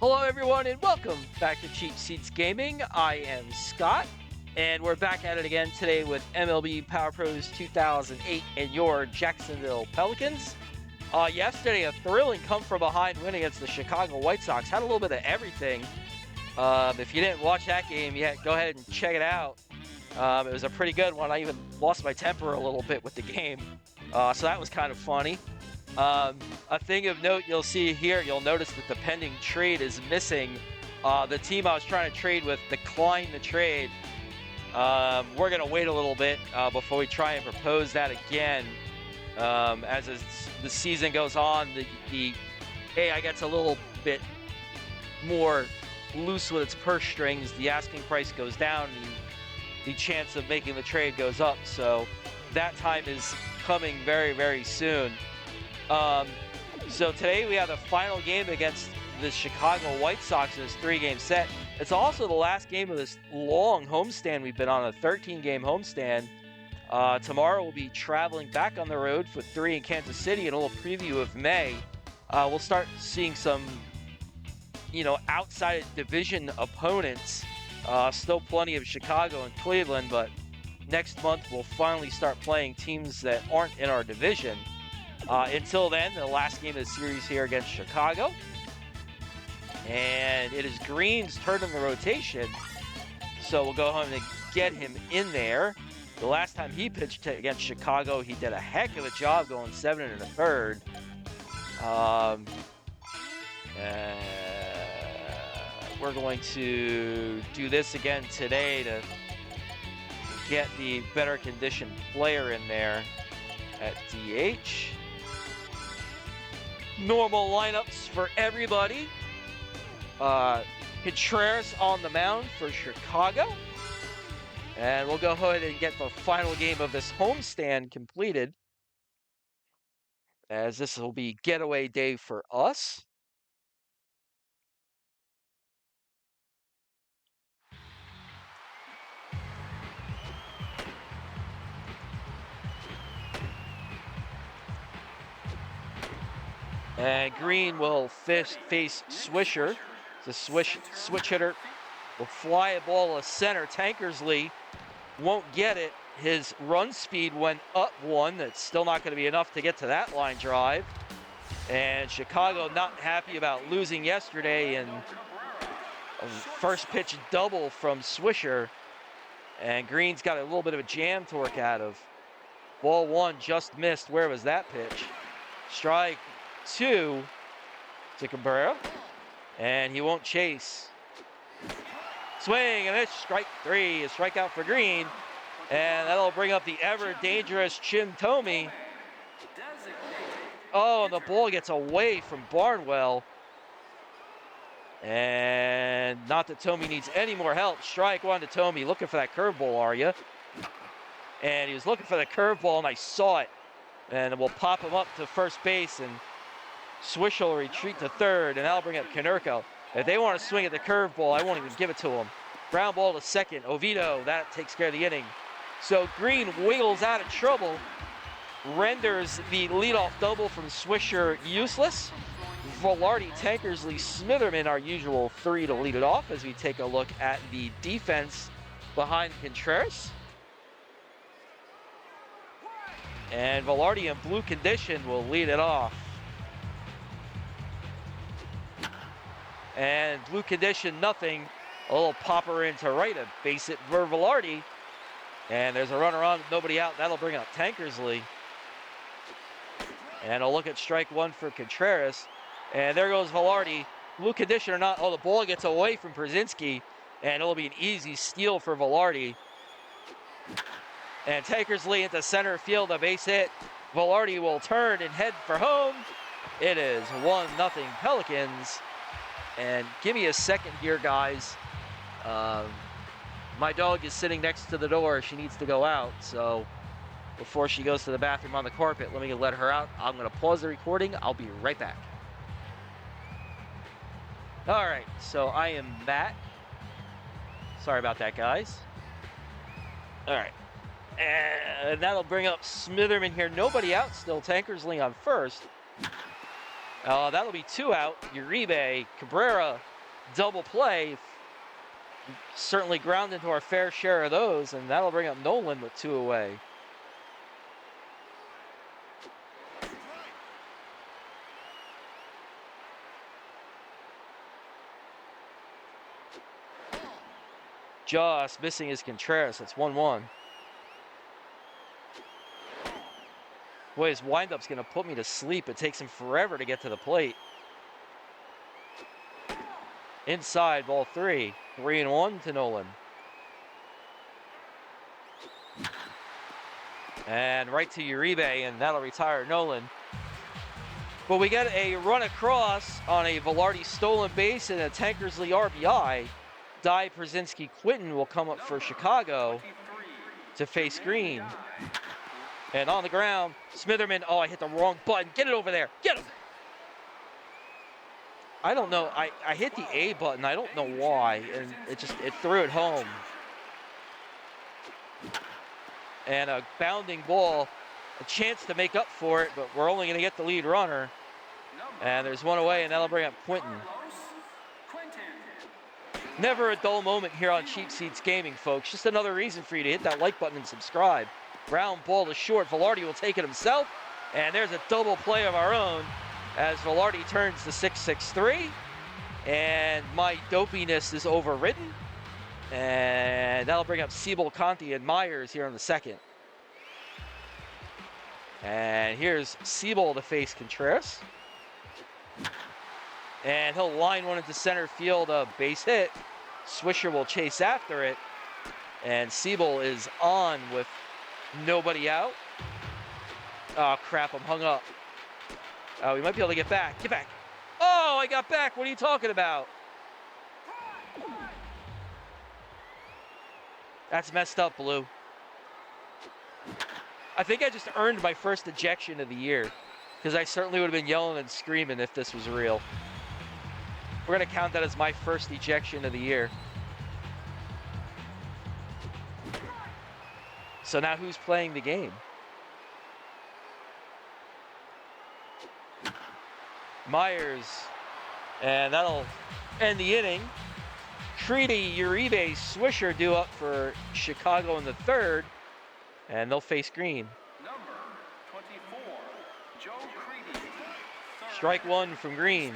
Hello, everyone, and welcome back to Cheap Seats Gaming. I am Scott, and we're back at it again today with MLB Power Pros 2008 and your Jacksonville Pelicans. Yesterday, a thrilling come-from-behind win against the Chicago White Sox. Had a little bit of everything. If you didn't watch that game yet, go ahead and check it out. It was a pretty good one. I even lost my temper a little bit with the game, so that was kind of funny. A thing of note you'll see here, you'll notice that the pending trade is missing. The team I was trying to trade with declined the trade. We're going to wait a little bit before we try and propose that again. As the season goes on, the AI gets a little bit more loose with its purse strings. The asking price goes down, and the chance of making the trade goes up. So that time is coming very, very soon. So today we have the final game against the Chicago White Sox in this 3-game set. It's also the last game of this long homestand we've been on, a 13-game homestand. Tomorrow we'll be traveling back on the road for 3 in Kansas City and a little preview of May. We'll start seeing some, outside division opponents. Still plenty of Chicago and Cleveland, but next month we'll finally start playing teams that aren't in our division. Until then, the last game of the series here against Chicago. And it is Green's turn in the rotation. So we'll go home and get him in there. The last time he pitched against Chicago, he did a heck of a job going 7 1/3. We're going to do this again today to get the better conditioned player in there at DH. Normal lineups for everybody. Contreras on the mound for Chicago. And we'll go ahead and get the final game of this homestand completed, as this will be getaway day for us. And Green will face Swisher. The switch hitter will fly a ball to center. Tankersley won't get it. His run speed went up 1. That's still not going to be enough to get to that line drive. And Chicago not happy about losing yesterday, and a first pitch double from Swisher. And Green's got a little bit of a jam to work out of. Ball 1 just missed. Where was that pitch? Strike 2 to Cabrera, and he won't chase. Swing and it's strike 3, a strikeout for Green, and that'll bring up the ever dangerous Jim Thome. Oh, and the ball gets away from Barnwell, and not that Thome needs any more help. Strike 1 to Thome. Looking for that curveball, are you? And he was looking for the curveball, and I saw it, and we'll pop him up to first base, and Swish will retreat to third, and that'll bring up Konerko. If they want to swing at the curveball, I won't even give it to them. Ground ball to second. Oviedo, that takes care of the inning. So Green wiggles out of trouble, renders the leadoff double from Swisher useless. Velarde, Tankersley, Smitherman, our usual 3 to lead it off, as we take a look at the defense behind Contreras. And Velarde in blue condition will lead it off. And blue condition, nothing. A little popper into right, a base hit for Velarde. And there's a runner on, nobody out. That'll bring up Tankersley. And a look at strike 1 for Contreras. And there goes Velarde. Blue condition or not, the ball gets away from Przinsky. And it'll be an easy steal for Velarde. And Tankersley into center field, a base hit. Velarde will turn and head for home. It is 1-0 Pelicans. And give me a second here, guys. My dog is sitting next to the door. She needs to go out. So before she goes to the bathroom on the carpet, let me let her out. I'm going to pause the recording. I'll be right back. All right, so I am Matt. Sorry about that, guys. All right. And that'll bring up Smitherman here. Nobody out still. Tankersley on first. That'll be 2 out. Uribe, Cabrera, double play. Certainly ground into our fair share of those, and that'll bring up Nolan with 2 away. Just missing his Contreras. That's 1-1. Boy, his windup's going to put me to sleep. It takes him forever to get to the plate. Inside, ball 3. 3-1 to Nolan. And right to Uribe, and that'll retire Nolan. But we got a run across on a Velarde stolen base and a Tankersley RBI. Dye Przinski Quinton will come up for Chicago to face Green. And on the ground, Smitherman. Oh, I hit the wrong button. Get it over there. Get him. I don't know. I hit the A button. I don't know why. And it threw it home. And a bounding ball. A chance to make up for it, but we're only going to get the lead runner. And there's 1 away, and that'll bring up Quinton. Never a dull moment here on Cheap Seats Gaming, folks. Just another reason for you to hit that like button and subscribe. Ground ball to short. Velarde will take it himself. And there's a double play of our own as Velarde turns to 6-6-3. And my dopiness is overridden. And that'll bring up Siebel, Conti, and Myers here in the second. And here's Siebel to face Contreras. And he'll line one into center field, a base hit. Swisher will chase after it. And Siebel is on with nobody out. Oh, crap, I'm hung up. Oh, we might be able to get back. Get back. Oh, I got back. What are you talking about? That's messed up, Blue. I think I just earned my first ejection of the year, because I certainly would have been yelling and screaming if this was real. We're going to count that as my first ejection of the year. So now who's playing the game? Myers. And that'll end the inning. Creedy, Uribe, Swisher due up for Chicago in the third. And they'll face Green. Number 24, Joe Creedy. Strike 1 from Green.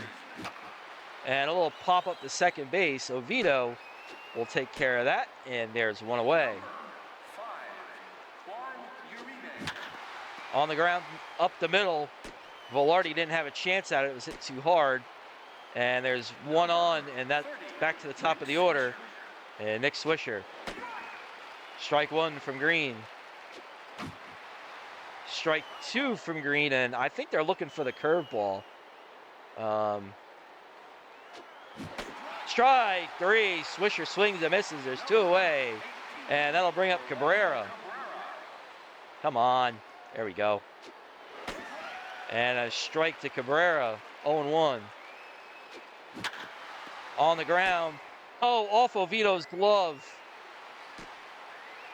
And a little pop up to second base. Oviedo will take care of that. And there's 1 away. 5, Juan Uribe. On the ground, up the middle. Velarde didn't have a chance at it. It was hit too hard. And there's 1 on, and that's back to the top of the order. And Nick Swisher. Strike 1 from Green. Strike 2 from Green, and I think they're looking for the curveball. Strike 3. Swisher swings and misses. There's 2 away. And that'll bring up Cabrera. Come on. There we go. And a strike to Cabrera. 0-1. On the ground. Oh, off Oviedo's glove.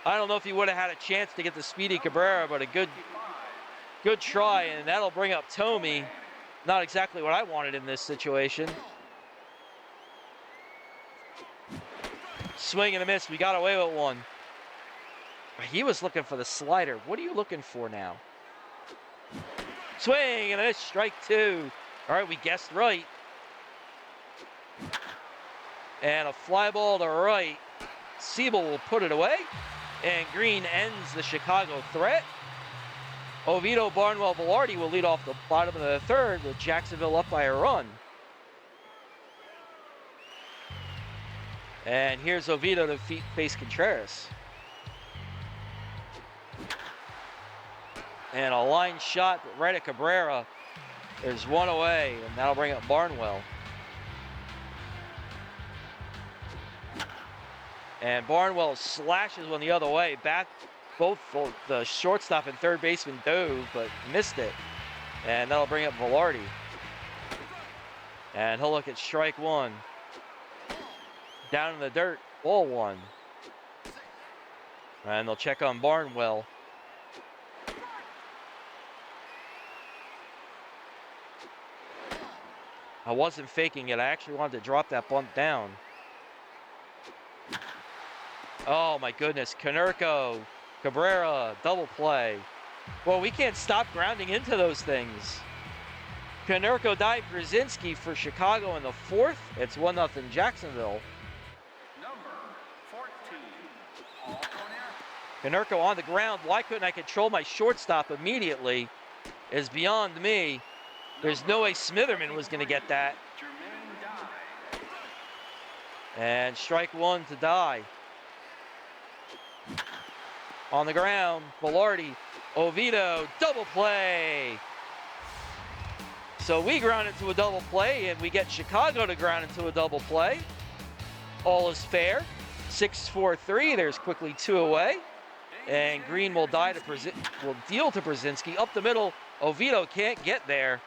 I don't know if he would have had a chance to get the speedy Cabrera, but a good try, and that'll bring up Tomey. Not exactly what I wanted in this situation. Swing and a miss. We got away with 1. He was looking for the slider. What are you looking for now? Swing and a miss. Strike 2. All right, we guessed right. And a fly ball to right. Siebel will put it away. And Green ends the Chicago threat. Oviedo, Barnwell, Velarde will lead off the bottom of the third with Jacksonville up by a run. And here's Oviedo to face Contreras. And a line shot right at Cabrera. There's 1 away, and that'll bring up Barnwell. And Barnwell slashes one the other way. Back, both the shortstop and third baseman dove, but missed it. And that'll bring up Velarde. And he'll look at strike 1. Down in the dirt, ball 1. And they'll check on Barnwell. I wasn't faking it. I actually wanted to drop that bunt down. Oh my goodness, Konerko, Cabrera, double play. Well, we can't stop grounding into those things. Konerko died Brzezinski for Chicago in the fourth. It's 1-0 Jacksonville. Number 14, Paul Konerko on the ground. Why couldn't I control my shortstop immediately is beyond me. There's no way Smitherman was going to get that. Jermaine Dye. And strike one to die. On the ground, Velarde, Oviedo, double play. So we ground into a double play, and we get Chicago to ground into a double play. All is fair. 6-4-3. There's quickly 2 away. And Green will deal to Brzezinski up the middle. Oviedo can't get there.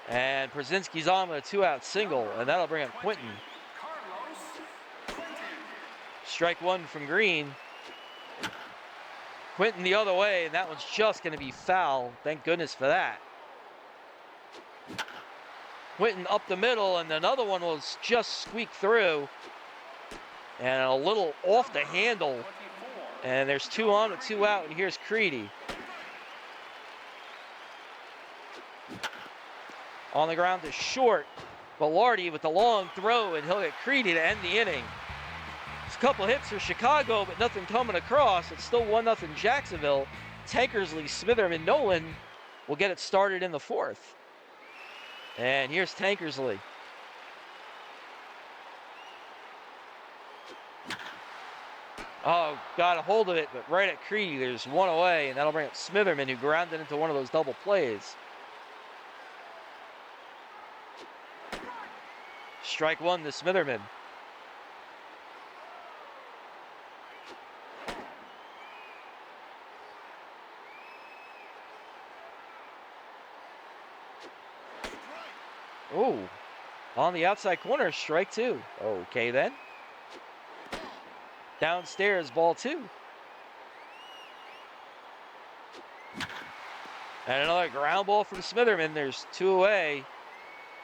And Brzezinski's on with a 2-out single, and that'll bring up Quinton. Carlos Quinton. Strike one from Green. Quinton the other way, and that one's just going to be foul. Thank goodness for that. Quinton up the middle, and another one was just squeaked through. And a little off the handle. 24. And there's 2 on with 2 out, and here's Creedy. On the ground to short. Velarde with the long throw, and he'll get Creedy to end the inning. It's a couple hits for Chicago, but nothing coming across. It's still 1-0 Jacksonville. Tankersley, Smitherman, Nolan will get it started in the fourth. And here's Tankersley. Oh, got a hold of it, but right at Creedy, there's 1 away, and that'll bring up Smitherman, who grounded into one of those double plays. Strike one to Smitherman. Oh, on the outside corner, strike two. Okay then. Downstairs, ball 2. And another ground ball from Smitherman. There's 2 away.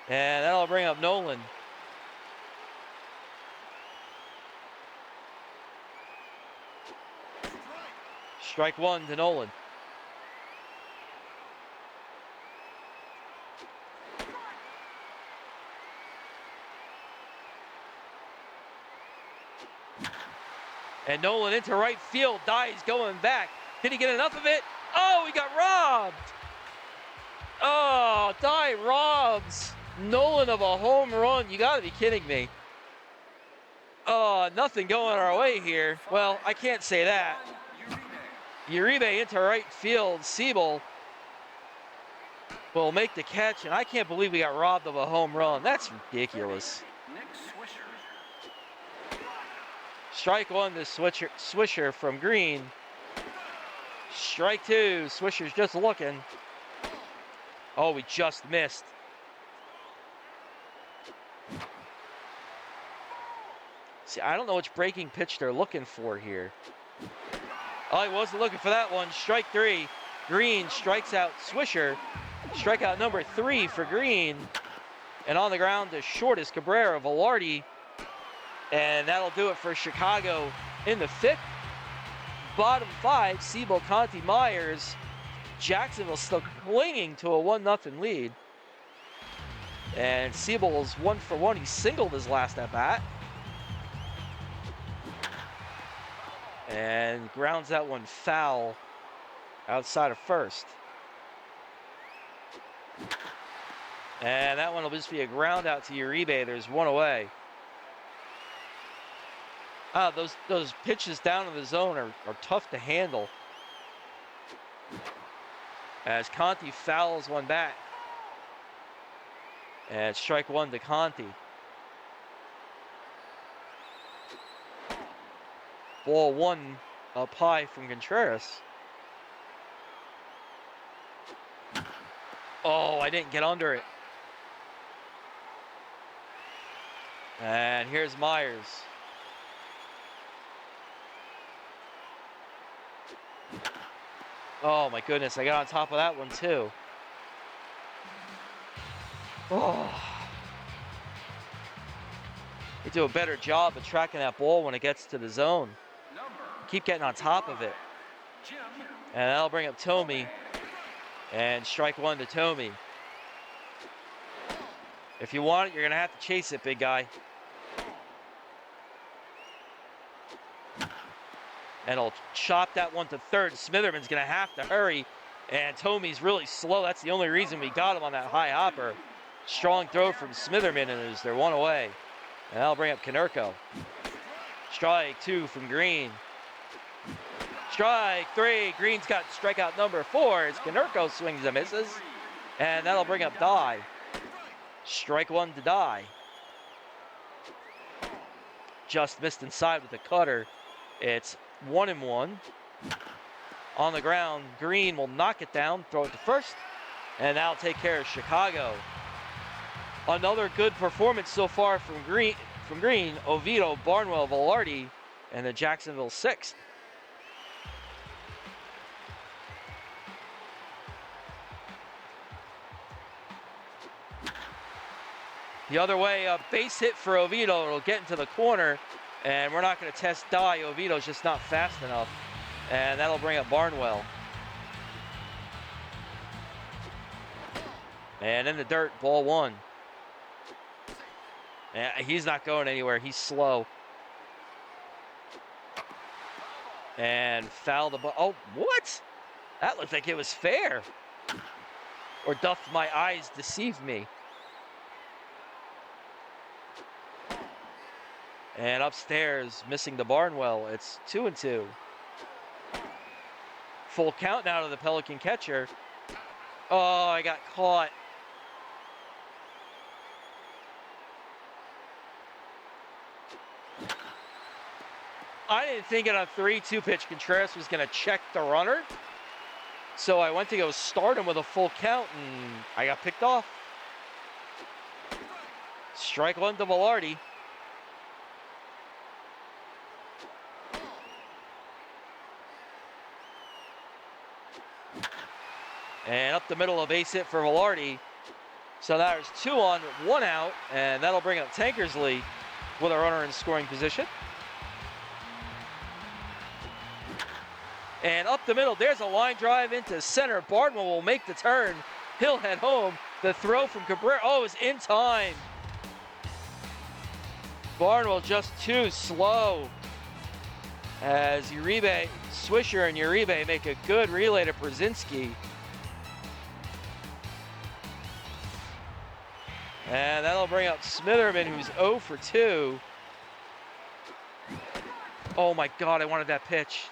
And that'll bring up Nolan. Strike one to Nolan. And Nolan into right field. Dye's going back. Did he get enough of it? Oh, he got robbed. Oh, Dye robs Nolan of a home run. You got to be kidding me. Oh, nothing going our way here. Well, I can't say that. Uribe into right field. Siebel will make the catch, and I can't believe we got robbed of a home run. That's ridiculous. Nick Swisher. Strike one to Swisher from Green. Strike two. Swisher's just looking. Oh, we just missed. See, I don't know which breaking pitch they're looking for here. Oh, he wasn't looking for that one. Strike three. Green strikes out Swisher. Strikeout number 3 for Green. And on the ground, the shortest Cabrera, Velarde. And that'll do it for Chicago in the 5th. Bottom 5, Siebel, Conti, Myers. Jacksonville still clinging to a 1-0 lead. And Siebel is 1 for 1. He singled his last at bat. And grounds that one foul outside of first. And that one will just be a ground out to Uribe. There's 1 away. Those pitches down in the zone are tough to handle. As Conti fouls one back. And strike one to Conti. Ball 1 up high from Contreras. Oh, I didn't get under it. And here's Myers. Oh my goodness, I got on top of that one too. Oh. They do a better job of tracking that ball when it gets to the zone. Number Keep getting on top of it. Jim And that'll bring up Tomey. And strike one to Tomey. If you want it, you're going to have to chase it, big guy. And he'll chop that one to third. Smitherman's going to have to hurry. And Tomey's really slow. That's the only reason we got him on that high hopper. Strong throw from Smitherman, and they're one away. And that'll bring up Konerko. Strike two from Green. Strike three. Green's got strikeout number 4 as Konerko swings and misses. And that'll bring up Dye. Strike one to Dye. Just missed inside with the cutter. It's 1-1. On the ground, Green will knock it down, throw it to first, and that'll take care of Chicago. Another good performance so far from Green, Oviedo, Barnwell, Velarde, and the Jacksonville 6th. The other way, a base hit for Oviedo. It'll get into the corner, and we're not going to test Dye. Oviedo's just not fast enough, and that'll bring up Barnwell. And in the dirt, ball 1. And he's not going anywhere. He's slow. And foul the ball. Oh, what? That looked like it was fair. Or doth my eyes deceive me? And upstairs, missing the Barnwell. It's 2-2. Full count now to the Pelican catcher. Oh, I got caught. I didn't think on a 3-2 pitch Contreras was going to check the runner. So I went to go start him with a full count, and I got picked off. Strike one to Velarde. And up the middle, a base hit for Velarde. So now there's 2 on, 1 out, and that'll bring up Tankersley with a runner in scoring position. And up the middle, there's a line drive into center. Barnwell will make the turn. He'll head home. The throw from Cabrera, oh, is in time. Barnwell just too slow. As Uribe, Swisher and Uribe make a good relay to Brzezinski. And that'll bring up Smitherman, who's 0 for 2. Oh my God, I wanted that pitch.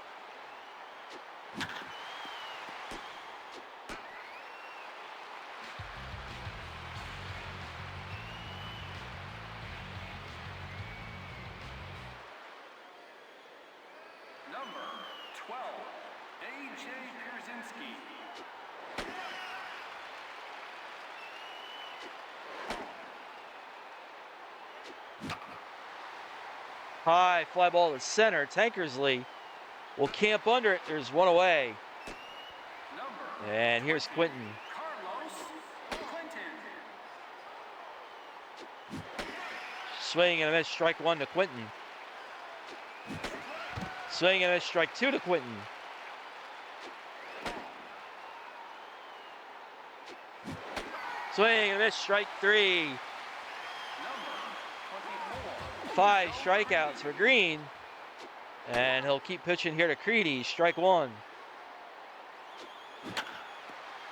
number 12, A.J. Pierzynski. High fly ball to center. Tankersley will camp under it. There's 1 away. Number And here's Quinton. Carlos Quinton. Swing and a miss, strike 1 to Quinton. Swing and a miss, strike 2 to Quinton. Swing and a miss, strike 3. Number 24, 5 strikeouts for Green. And he'll keep pitching here to Creedy. Strike 1.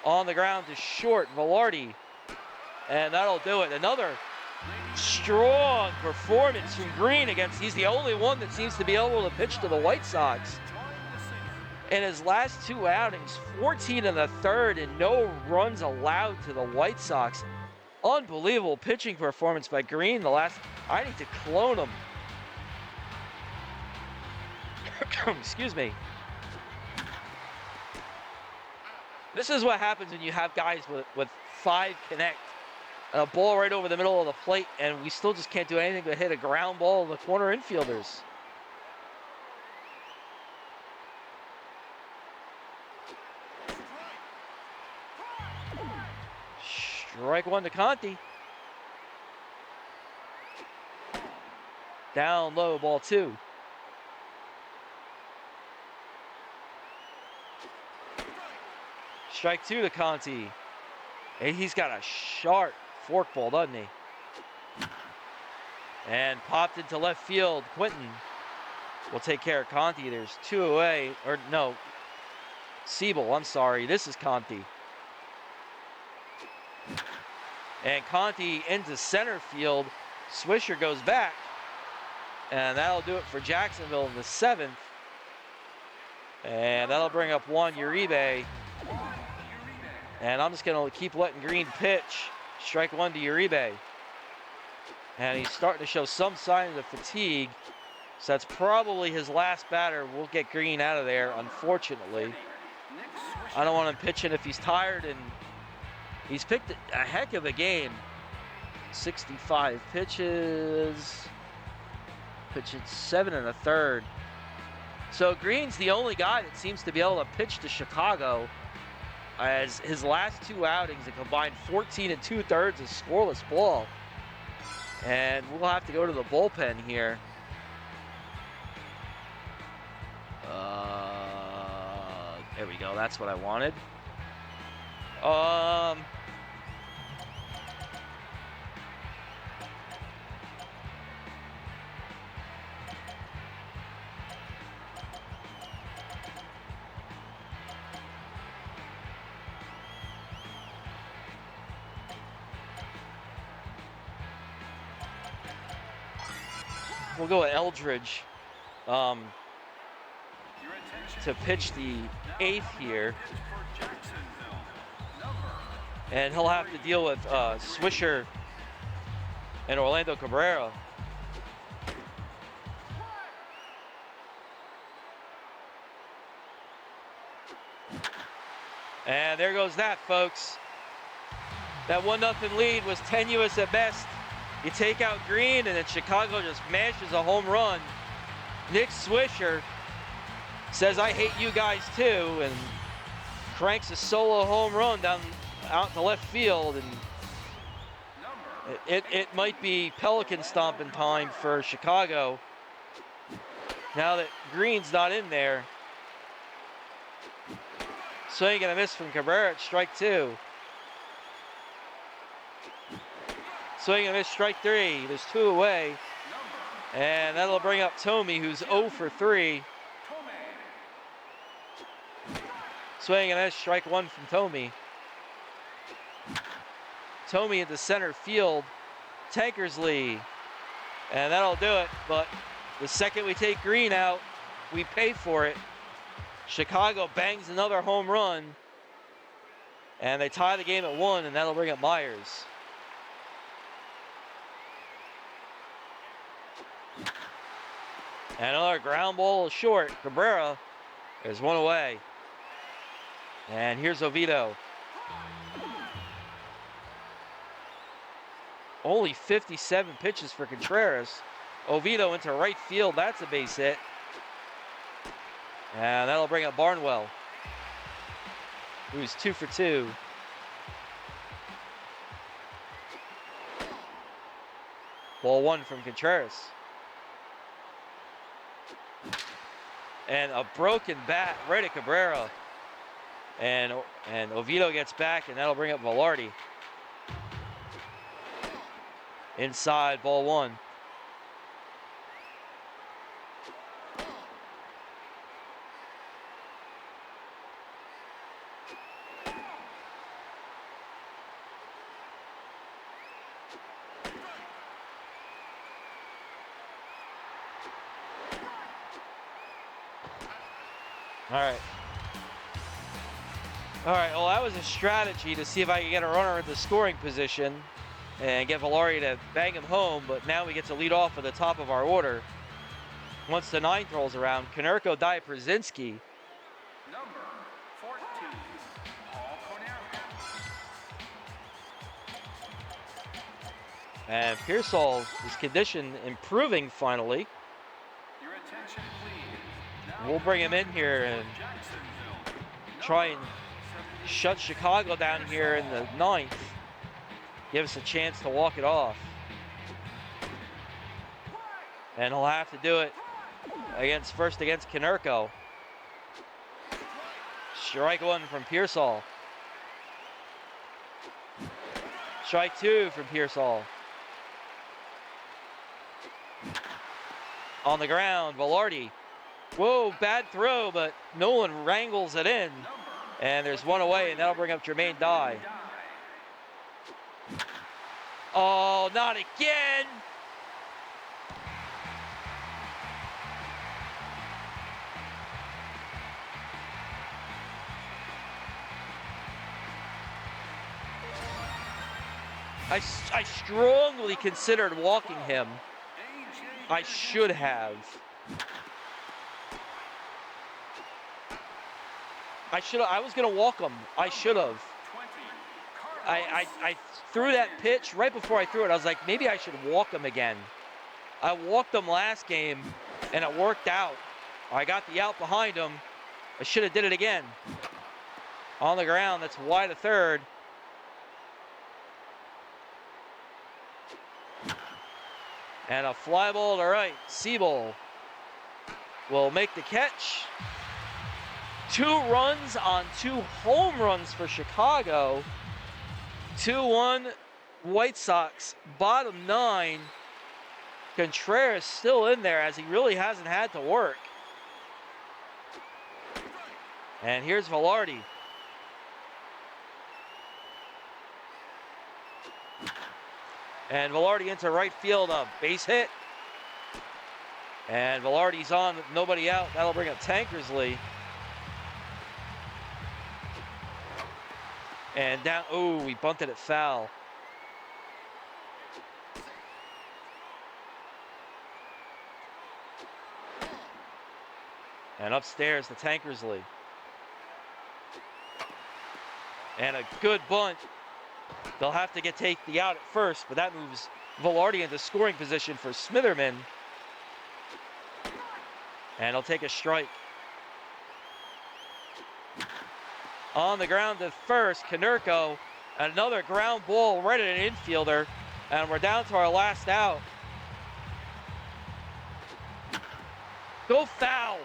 On the ground to short, Velarde. And that'll do it. Another strong performance from Green against, he's the only one that seems to be able to pitch to the White Sox. In his last 2 outings, 14 in the third and no runs allowed to the White Sox. Unbelievable pitching performance by Green. I need to clone him. Excuse me. This is what happens when you have guys with 5 connect. And a ball right over the middle of the plate, and we still just can't do anything but hit a ground ball in the corner infielders. Strike 1 to Conti. Down low, ball 2. Strike 2 to Conti. Hey, he's got a sharp forkball, doesn't he? And popped into left field. Quinton will take care of Conti. There's 2 away. Or no, Siebel, I'm sorry. This is Conti. And Conti into center field. Swisher goes back. And that'll do it for Jacksonville in the 7th. And that'll bring up Juan Uribe. And I'm just going to keep letting Green pitch. Strike 1 to Uribe. And he's starting to show some signs of fatigue. So that's probably his last batter. We'll get Green out of there, unfortunately. I don't want him pitching if he's tired, and he's picked a heck of a game. 65 pitches. Pitching 7 1/3. So Green's the only guy that seems to be able to pitch to Chicago, as his last 2 outings, a combined 14 2/3 of scoreless ball. And we'll have to go to the bullpen here. There we go. That's what I wanted. We'll go with Eldridge to pitch the 8th here. And he'll have to deal with Swisher and Orlando Cabrera. And there goes that, folks. That 1-0 lead was tenuous at best. You take out Green, and then Chicago just mashes a home run. Nick Swisher says, "I hate you guys too," and cranks a solo home run down out to left field. And it might be Pelican stomping time for Chicago now that Green's not in there. Swing and a miss from Cabrera at strike 2. Swing and a miss, strike 3. There's 2 away. And that'll bring up Tomey, who's 0 for 3. Swing and a miss, strike 1 from Tomey. Tomey into center field. Tankersley. And that'll do it. But the second we take Green out, we pay for it. Chicago bangs another home run. And they tie the game at 1, and that'll bring up Myers. And another ground ball short. Cabrera is 1 away. And here's Oviedo. Only 57 pitches for Contreras. Oviedo into right field. That's a base hit. And that'll bring up Barnwell, who's 2 for 2. Ball 1 from Contreras. And a broken bat right at Cabrera. And Oviedo gets back, and that'll bring up Velarde. Inside, ball 1. All right, well, that was a strategy to see if I could get a runner in the scoring position and get Velarde to bang him home, but now we get to lead off at the top of our order. Once the 9th rolls around, Konerko, Przinski. Number 14, Paul Konerko. And Pearsall, his condition improving finally. Your attention, please. We'll bring him in here and try and shut Chicago down here in the 9th. Give us a chance to walk it off. And he'll have to do it against Konerko. Strike one from Pearsall. Strike two from Pearsall. On the ground, Velarde. Whoa, bad throw, but Nolan wrangles it in. And there's one away, and that'll bring up Jermaine Dye. Oh, not again! I strongly considered walking him. I should have. I was gonna walk him. I should have. I threw that pitch right before I threw it. I was like, maybe I should walk him again. I walked him last game, and it worked out. I got the out behind him. I should have did it again. On the ground, that's wide of third. And a fly ball to right. Siebel will make the catch. 2 runs on 2 home runs for Chicago. 2-1 White Sox, bottom 9. Contreras still in there as he really hasn't had to work. And here's Velarde. And Velarde into right field, a base hit. And Velarde's on, nobody out. That'll bring up Tankersley. And down, oh, we bunted it foul. And upstairs to Tankersley. And a good bunt. They'll have to take the out at first, but that moves Velarde into scoring position for Smitherman. And he'll take a strike. On the ground to first, Konerko. Another ground ball right at an infielder. And we're down to our last out. Go foul.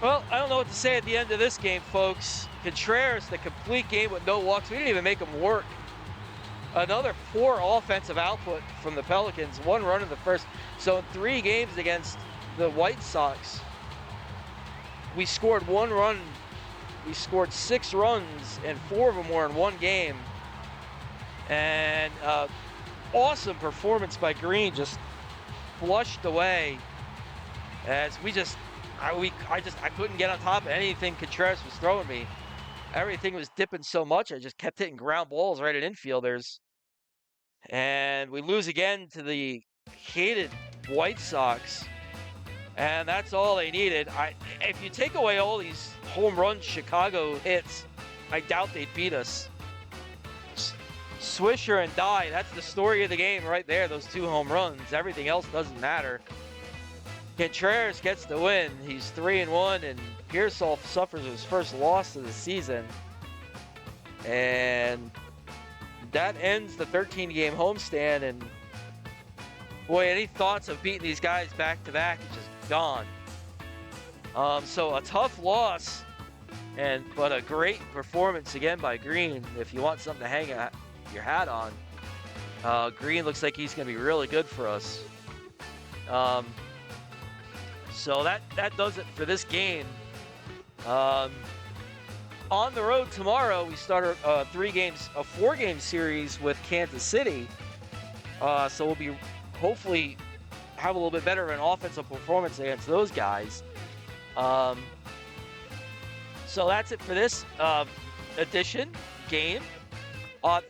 Well, I don't know what to say at the end of this game, folks. Contreras, the complete game with no walks. We didn't even make him work. Another poor offensive output from the Pelicans. 1 run in the first. So in 3 games against the White Sox, we scored 1 run. We scored 6 runs, and 4 of them were in 1 game. And awesome performance by Green, just flushed away as we just. I couldn't get on top of anything Contreras was throwing me. Everything was dipping so much, I just kept hitting ground balls right at infielders. And we lose again to the hated White Sox. And that's all they needed. If you take away all these home run Chicago hits, I doubt they'd beat us. Swisher and Dye, that's the story of the game right there, those 2 home runs. Everything else doesn't matter. Contreras gets the win. He's 3-1, and Pearsall suffers his first loss of the season. And that ends the 13-game homestand. And boy, any thoughts of beating these guys back-to-back is just gone. So a tough loss, but a great performance again by Green. If you want something to hang your hat on, Green looks like he's going to be really good for us. So that does it for this game. On the road tomorrow, we start a 4-game series with Kansas City. So we'll be hopefully have a little bit better of an offensive performance against those guys. So that's it for this game.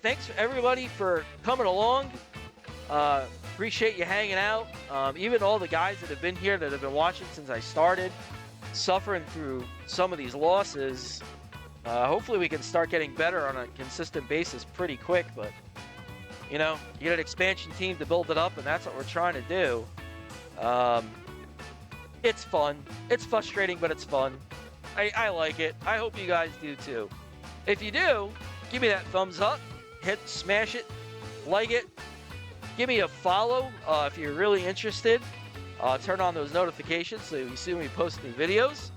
Thanks for everybody for coming along. Appreciate you hanging out. Even all the guys that have been here that have been watching since I started, suffering through some of these losses. Hopefully we can start getting better on a consistent basis pretty quick, but you get an expansion team to build it up, and that's what we're trying to do. It's fun. It's frustrating, but it's fun. I like it. I hope you guys do too. If you do, give me that thumbs up, smash it, like it, give me a follow if you're really interested. Turn on those notifications so you see when we post new videos.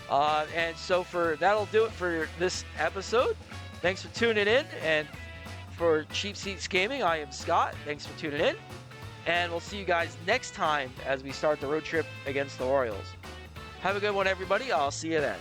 And so that'll do it for this episode. Thanks for tuning in. And for Cheap Seats Gaming, I am Scott. Thanks for tuning in. And we'll see you guys next time as we start the road trip against the Orioles. Have a good one, everybody. I'll see you then.